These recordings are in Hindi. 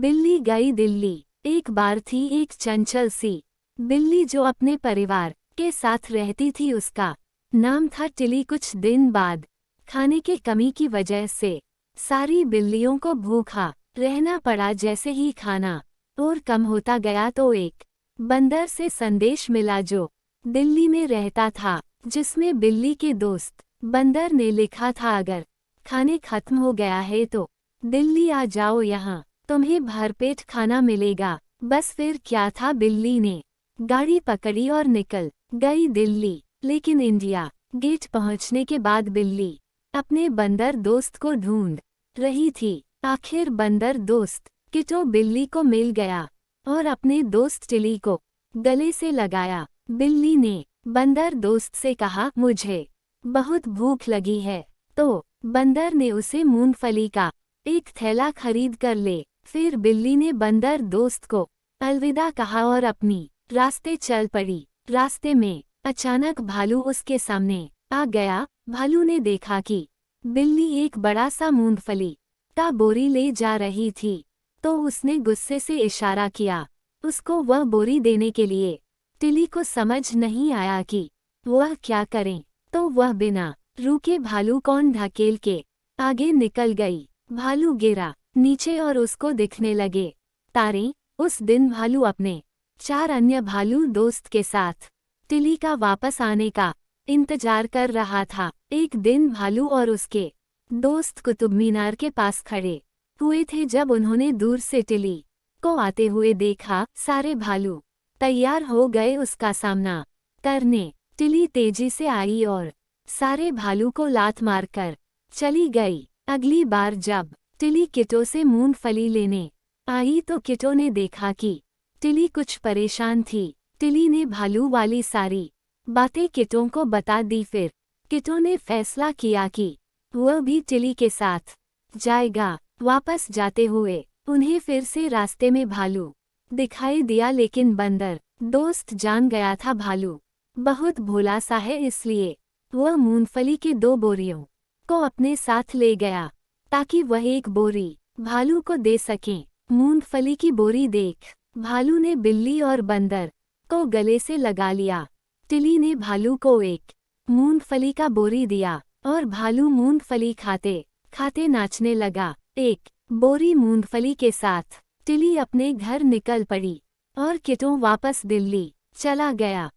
बिल्ली गई दिल्ली। एक बार थी एक चंचल सी बिल्ली जो अपने परिवार के साथ रहती थी। उसका नाम था टिली। कुछ दिन बाद खाने की कमी की वजह से सारी बिल्लियों को भूखा रहना पड़ा। जैसे ही खाना और कम होता गया तो एक बंदर से संदेश मिला जो दिल्ली में रहता था, जिसमें बिल्ली के दोस्त बंदर ने लिखा था, अगर खाने खत्म हो गया है तो दिल्ली आ जाओ, यहाँ तुम्हें भरपेट खाना मिलेगा। बस फिर क्या था, बिल्ली ने गाड़ी पकड़ी और निकल गई दिल्ली। लेकिन इंडिया गेट पहुंचने के बाद बिल्ली अपने बंदर दोस्त को ढूंढ रही थी। आखिर बंदर दोस्त किटो बिल्ली को मिल गया और अपने दोस्त टिली को गले से लगाया। बिल्ली ने बंदर दोस्त से कहा, मुझे बहुत भूख लगी है। तो बंदर ने उसे मूंगफली का एक थैला खरीद कर ले। फिर बिल्ली ने बंदर दोस्त को अलविदा कहा और अपनी रास्ते चल पड़ी। रास्ते में अचानक भालू उसके सामने आ गया। भालू ने देखा कि बिल्ली एक बड़ा सा मूंगफली का बोरी ले जा रही थी, तो उसने गुस्से से इशारा किया उसको वह बोरी देने के लिए। टिली को समझ नहीं आया कि वह क्या करें, तो वह बिना रुके भालू को ढकेल के आगे निकल गई। भालू गिरा नीचे और उसको दिखने लगे तारे। उस दिन भालू अपने 4 अन्य भालू दोस्त के साथ टिली का वापस आने का इंतजार कर रहा था। एक दिन भालू और उसके दोस्त कुतुब मीनार के पास खड़े हुए थे। जब उन्होंने दूर से टिली को आते हुए देखा, सारे भालू तैयार हो गए उसका सामना करने। टिली तेजी से आई और सारे भालू को लात मारकर चली गई। अगली बार जब टिली किटो से मूंगफली लेने आई तो किटो ने देखा कि टिली कुछ परेशान थी। टिली ने भालू वाली सारी बातें किटो को बता दी। फिर किटो ने फैसला किया कि वह भी टिली के साथ जाएगा। वापस जाते हुए उन्हें फिर से रास्ते में भालू दिखाई दिया, लेकिन बंदर दोस्त जान गया था भालू बहुत भोला सा है, इसलिए वह मूंगफली की 2 बोरियों को अपने साथ ले गया ताकि वह एक बोरी भालू को दे सकें। मूंगफली की बोरी देख भालू ने बिल्ली और बंदर को गले से लगा लिया। टिली ने भालू को एक मूंगफली का बोरी दिया और भालू मूंगफली खाते खाते नाचने लगा। एक बोरी मूंगफली के साथ टिली अपने घर निकल पड़ी और किटो वापस दिल्ली चला गया।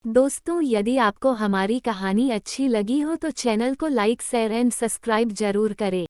दोस्तों, यदि आपको हमारी कहानी अच्छी लगी हो तो चैनल को लाइक, शेयर एंड सब्सक्राइब जरूर करें।